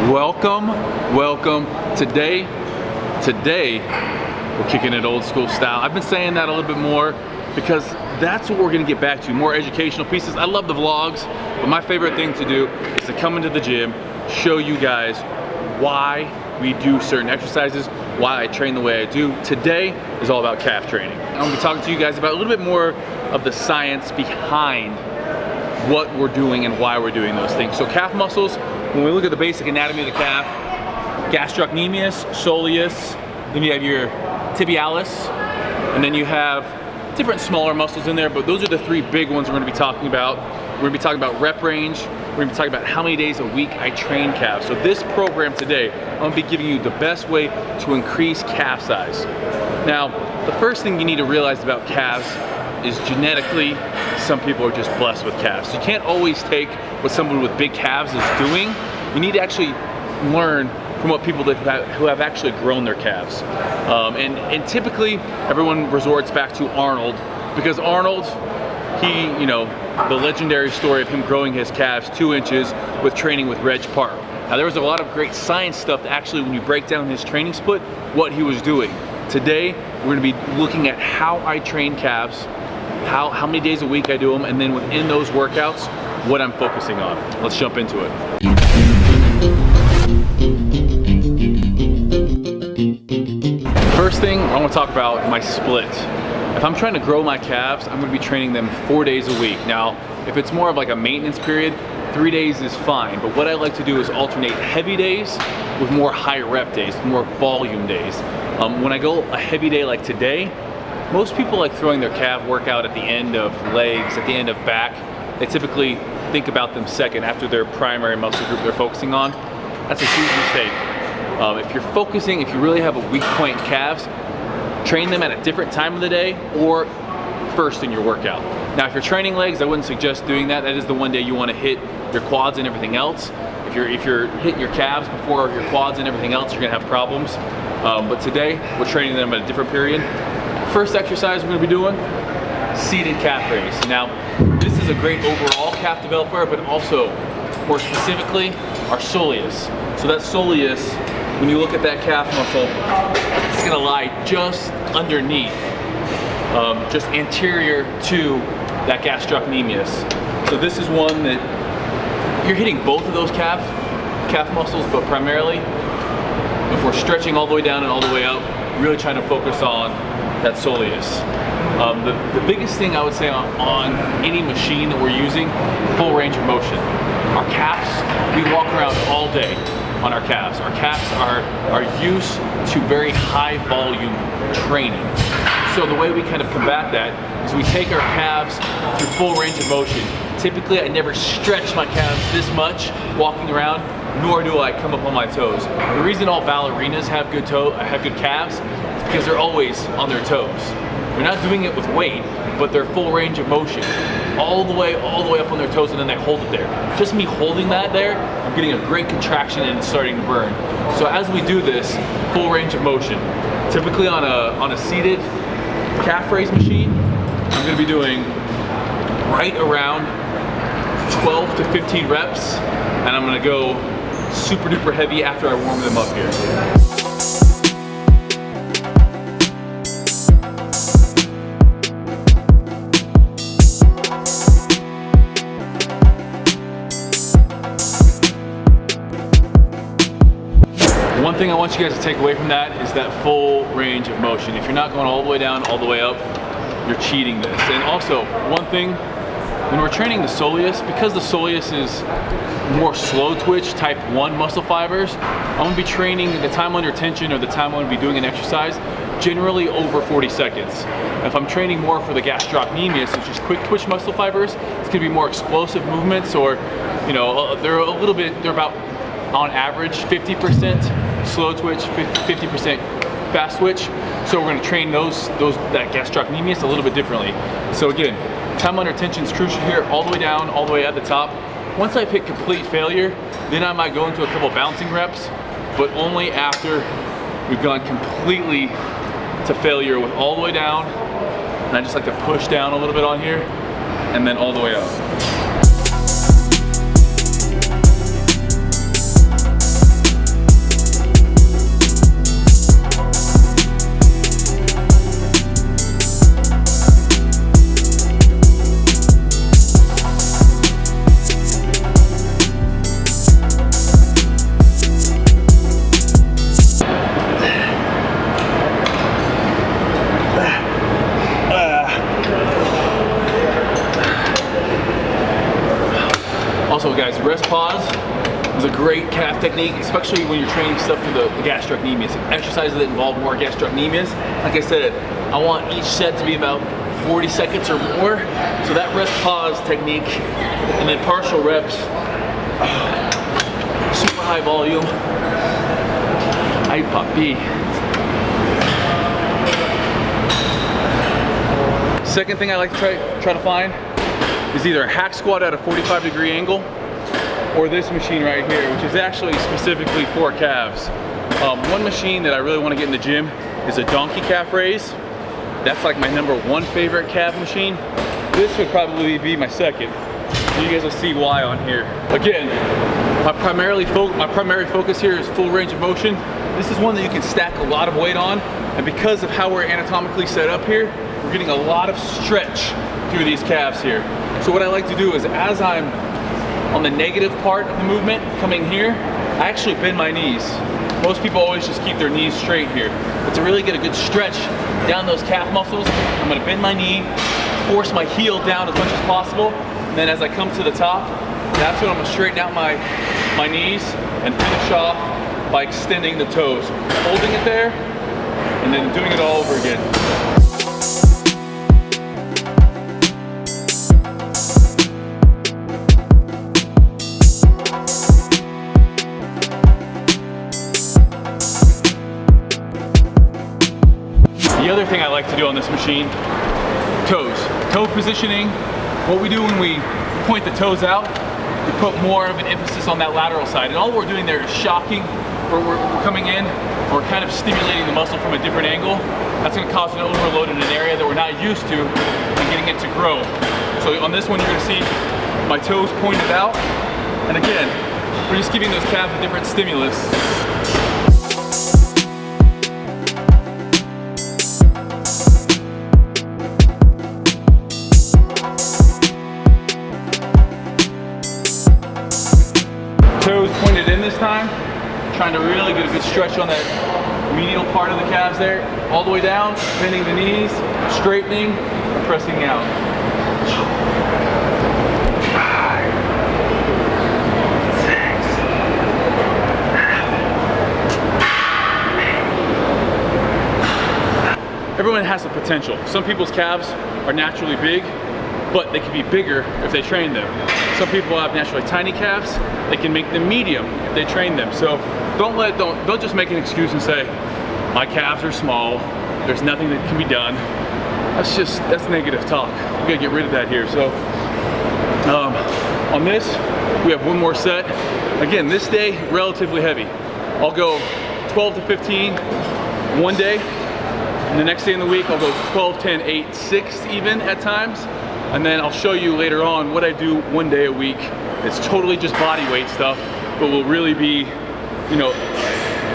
Welcome. Today we're kicking it old school style. I've been saying that a little bit more because that's what we're gonna get back to, more educational pieces. I love the vlogs, but my favorite thing to do is to come into the gym, show you guys why we do certain exercises, why I train the way I do. Today is all about calf training. I'm gonna be talking to you guys about a little bit more of the science behind what we're doing and why we're doing those things. So calf muscles, when we look at the basic anatomy of the calf, gastrocnemius, soleus, then you have your tibialis, and then you have different smaller muscles in there, but those are the three big ones we're gonna be talking about. We're gonna be talking about rep range, we're gonna be talking about how many days a week I train calves. So this program today, I'm gonna be giving you the best way to increase calf size. Now, the first thing you need to realize about calves is genetically, some people are just blessed with calves. So you can't always take what someone with big calves is doing. You need to actually learn from what people who have actually grown their calves. And typically, everyone resorts back to Arnold, because Arnold, the legendary story of him growing his calves 2 inches with training with Reg Park. Now, there was a lot of great science stuff that actually, when you break down his training split, what he was doing. Today, we're gonna be looking at how I train calves, how many days a week I do them, and then within those workouts, what I'm focusing on. Let's jump into it. First thing, I want to talk about my split. If I'm trying to grow my calves, I'm going to be training them 4 days a week. Now, if it's more of like a maintenance period, 3 days is fine. But what I like to do is alternate heavy days with more high rep days, more volume days. When I go a heavy day like today, most people like throwing their calf workout at the end of legs, at the end of back. They typically think about them second after their primary muscle group they're focusing on. That's a huge mistake. If you really have a weak point in calves, train them at a different time of the day or first in your workout. Now, if you're training legs, I wouldn't suggest doing that. That is the one day you want to hit your quads and everything else. If you're hitting your calves before your quads and everything else, you're gonna have problems. But today, we're training them at a different period. First exercise we're gonna be doing, seated calf raise. Now, this is a great overall calf developer, but also more specifically, our soleus. So that soleus, when you look at that calf muscle, it's gonna lie just underneath, just anterior to that gastrocnemius. So this is one that you're hitting both of those calf muscles, but primarily, if we're stretching all the way down and all the way up, really trying to focus on that soleus. The biggest thing I would say on any machine that we're using, full range of motion. Our calves, we walk around all day on our calves. Our calves are used to very high volume training. So the way we kind of combat that is we take our calves through full range of motion. Typically, I never stretch my calves this much walking around, nor do I come up on my toes. The reason all ballerinas have good calves is because they're always on their toes. They're not doing it with weight, but they're full range of motion. All the way up on their toes, and then they hold it there. Just me holding that there, I'm getting a great contraction and it's starting to burn. So as we do this, full range of motion, typically on a seated calf raise machine, I'm gonna be doing right around 12 to 15 reps, and I'm gonna go super duper heavy after I warm them up here. One thing I want you guys to take away from that is that full range of motion. If you're not going all the way down, all the way up, you're cheating this. And also, one thing, when we're training the soleus, because the soleus is more slow twitch type 1 muscle fibers, I'm gonna be training the time under tension or the time I'm gonna be doing an exercise generally over 40 seconds. If I'm training more for the gastrocnemius, which is quick twitch muscle fibers, it's gonna be more explosive movements, or they're about on average 50% slow twitch, 50% fast twitch. So we're going to train that gastrocnemius a little bit differently. So again, time under tension is crucial here, all the way down, all the way at the top. Once I've hit complete failure, then I might go into a couple bouncing reps, but only after we've gone completely to failure with all the way down. And I just like to push down a little bit on here and then all the way up. So guys, rest pause is a great calf technique, especially when you're training stuff for the gastrocnemius. Exercises that involve more gastrocnemius. Like I said, I want each set to be about 40 seconds or more. So that rest pause technique, and then partial reps, super high volume, IFBB. Second thing I like to try to find is either a hack squat at a 45-degree angle, or this machine right here, which is actually specifically for calves. One machine that I really want to get in the gym is a donkey calf raise. That's like my #1 favorite calf machine. This would probably be my second. You guys will see why on here. Again, my primary focus here is full range of motion. This is one that you can stack a lot of weight on, and because of how we're anatomically set up here, we're getting a lot of stretch through these calves here. So what I like to do is, as I'm on the negative part of the movement coming here, I actually bend my knees. Most people always just keep their knees straight here. But to really get a good stretch down those calf muscles, I'm gonna bend my knee, force my heel down as much as possible, and then as I come to the top, that's when I'm gonna straighten out my knees and finish off by extending the toes. Holding it there, and then doing it all over again. The other thing I like to do on this machine, toes. Toe positioning. What we do when we point the toes out, we put more of an emphasis on that lateral side. And all we're doing there is shocking, where we're coming in, we're kind of stimulating the muscle from a different angle. That's gonna cause an overload in an area that we're not used to and getting it to grow. So on this one, you're gonna see my toes pointed out. And again, we're just giving those calves a different stimulus. Toes pointed in this time, trying to really get a good stretch on that medial part of the calves there, all the way down, bending the knees, straightening, and pressing out. 5, 6, 7. Everyone has the potential. Some people's calves are naturally big, but they can be bigger if they train them. Some people have naturally tiny calves. They can make them medium if they train them. So don't just make an excuse and say, my calves are small, there's nothing that can be done. That's negative talk. We gotta get rid of that here. So on this, we have one more set. Again, this day, relatively heavy. I'll go 12 to 15 one day, and the next day in the week, I'll go 12, 10, 8, 6 even at times. And then I'll show you later on what I do one day a week. It's totally just body weight stuff, but will really be, you know,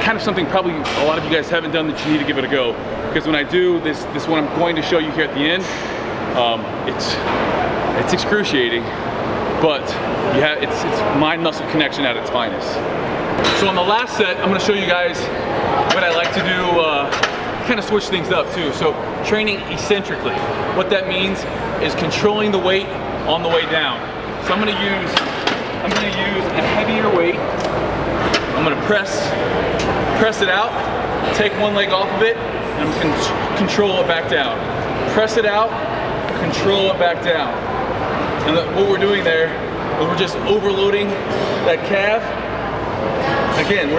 kind of something probably a lot of you guys haven't done that you need to give it a go. Because when I do this one I'm going to show you here at the end, it's excruciating, but yeah, it's mind-muscle connection at its finest. So on the last set, I'm gonna show you guys what I like to do, kind of switch things up too. So training eccentrically. What that means is controlling the weight on the way down. So I'm gonna use a heavier weight. I'm gonna press it out, take one leg off of it, and I'm gonna control it back down. Press it out, control it back down. And what we're doing there is we're just overloading that calf. Again,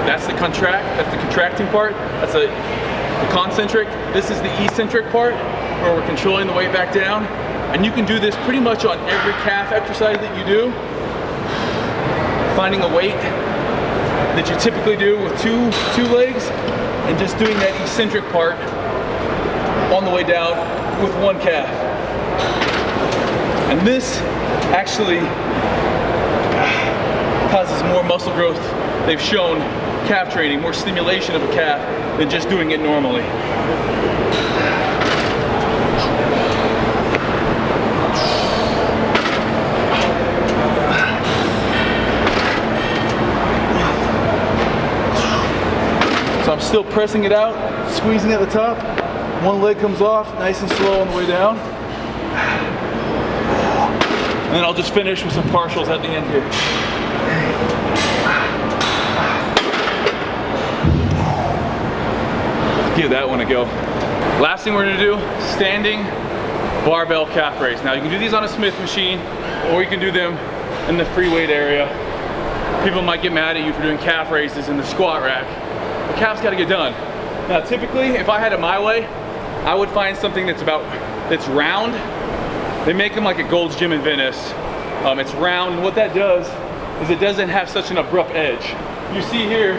that's the contracting part. That's the concentric. This is the eccentric part, where we're controlling the weight back down. And you can do this pretty much on every calf exercise that you do. Finding a weight that you typically do with two legs, and just doing that eccentric part on the way down with one calf. And this actually causes more muscle growth. They've shown calf training, more stimulation of a calf than just doing it normally. So I'm still pressing it out, squeezing at the top. One leg comes off, nice and slow on the way down. And then I'll just finish with some partials at the end here. Give that one a go. Last thing we're gonna do, standing barbell calf raise. Now you can do these on a Smith machine, or you can do them in the free weight area. People might get mad at you for doing calf raises in the squat rack. The calf's gotta get done. Now typically, if I had it my way, I would find something that's round. They make them like at Gold's Gym in Venice. It's round, and what that does is it doesn't have such an abrupt edge. You see here,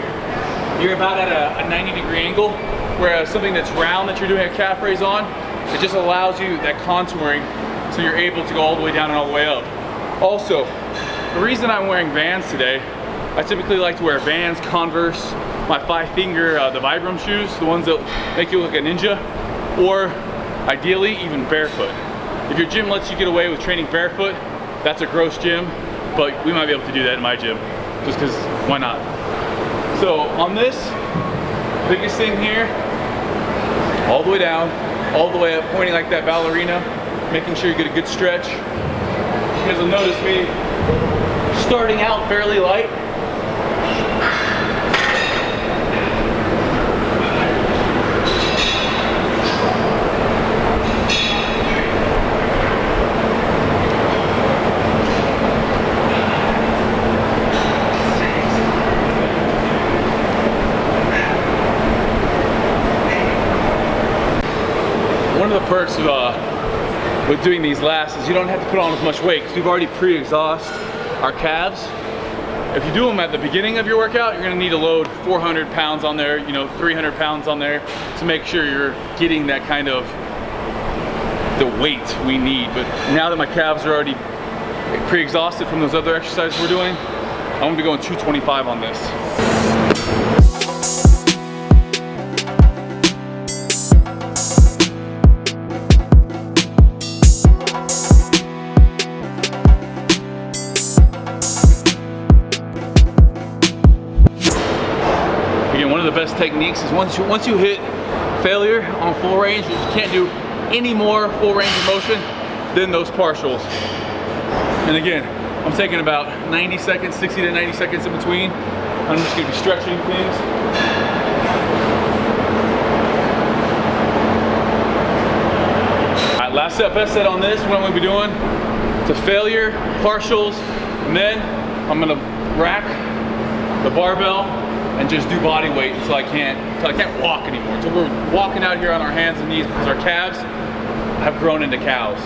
you're about at a 90-degree angle, whereas something that's round that you're doing a calf raise on, it just allows you that contouring so you're able to go all the way down and all the way up. Also, the reason I'm wearing Vans today, I typically like to wear Vans, Converse, my 5-finger, the Vibram shoes, the ones that make you look like a ninja, or ideally even barefoot. If your gym lets you get away with training barefoot, that's a gross gym, but we might be able to do that in my gym, just because why not? So on this, biggest thing here, all the way down, all the way up, pointing like that ballerina, making sure you get a good stretch. You guys will notice me starting out fairly light. One of the perks with doing these last is you don't have to put on as much weight because we've already pre-exhaust our calves. If you do them at the beginning of your workout, you're gonna need to load 400 pounds on there, 300 pounds on there to make sure you're getting that kind of the weight we need. But now that my calves are already pre-exhausted from those other exercises we're doing, I'm gonna be going 225 on this. The best techniques is once you hit failure on full range, you can't do any more full range of motion than those partials. And again, I'm taking about 90 seconds, 60 to 90 seconds in between. I'm just gonna be stretching things. All right, last set, best set on this, what I'm gonna be doing to failure, partials, and then I'm gonna rack the barbell and just do body weight until I can't walk anymore. Until we're walking out here on our hands and knees because our calves have grown into cows.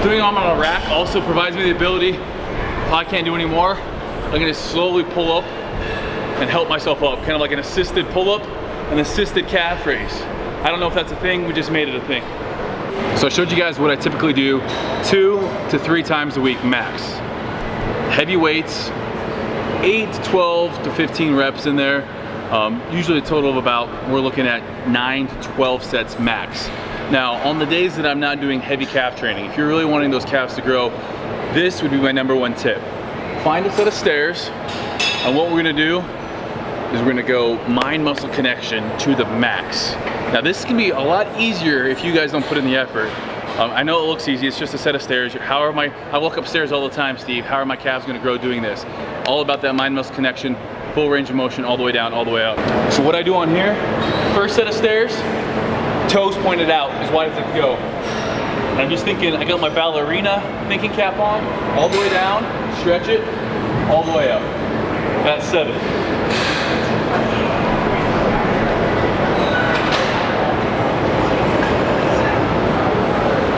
Doing them on a rack also provides me the ability, if I can't do any more, I'm gonna slowly pull up and help myself up, kind of like an assisted pull-up, an assisted calf raise. I don't know if that's a thing, we just made it a thing. So I showed you guys what I typically do 2 to 3 times a week max. Heavy weights, 8 to 12 to 15 reps in there. Usually a total of about, we're looking at 9 to 12 sets max. Now, on the days that I'm not doing heavy calf training, if you're really wanting those calves to grow, this would be my #1 tip. Find a set of stairs, and what we're gonna do is we're gonna go mind-muscle connection to the max. Now, this can be a lot easier if you guys don't put in the effort. I know it looks easy, it's just a set of stairs. I walk upstairs all the time, Steve. How are my calves gonna grow doing this? All about that mind-muscle connection, full range of motion, all the way down, all the way up. So what I do on here, first set of stairs, toes pointed out as wide as I can go. And I'm just thinking, I got my ballerina thinking cap on, all the way down, stretch it, all the way up. That's 7.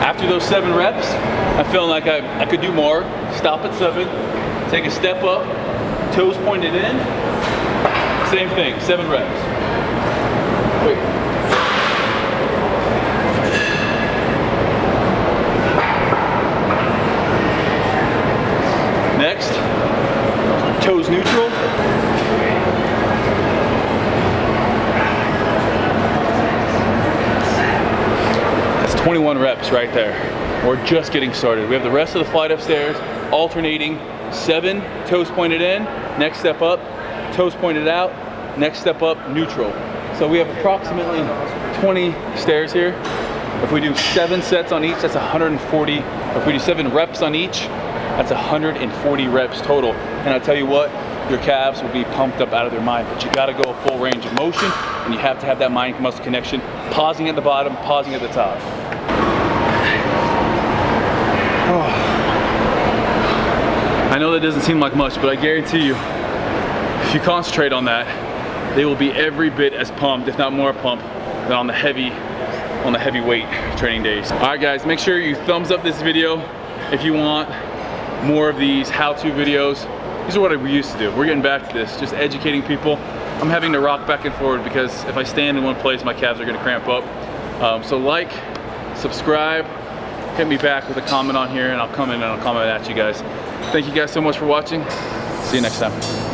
After those 7 reps, I'm feeling like I could do more. Stop at 7, take a step up, toes pointed in, same thing, 7 reps. Wait. 21 reps right there. We're just getting started. We have the rest of the flight of stairs, alternating 7, toes pointed in, next step up, toes pointed out, next step up, neutral. So we have approximately 20 stairs here. If we do 7 sets on each, that's 140. If we do 7 reps on each, that's 140 reps total. And I tell you what, your calves will be pumped up out of their mind, but you gotta go a full range of motion, and you have to have that mind-muscle connection, pausing at the bottom, pausing at the top. Oh. I know that doesn't seem like much, but I guarantee you, if you concentrate on that, they will be every bit as pumped, if not more pumped, than on the heavy weight training days. All right guys, make sure you thumbs up this video if you want more of these how-to videos. These are what we used to do. We're getting back to this, just educating people. I'm having to rock back and forward because if I stand in one place, my calves are gonna cramp up. So like, subscribe, hit me back with a comment on here, and I'll come in and I'll comment at you guys. Thank you guys so much for watching. See you next time.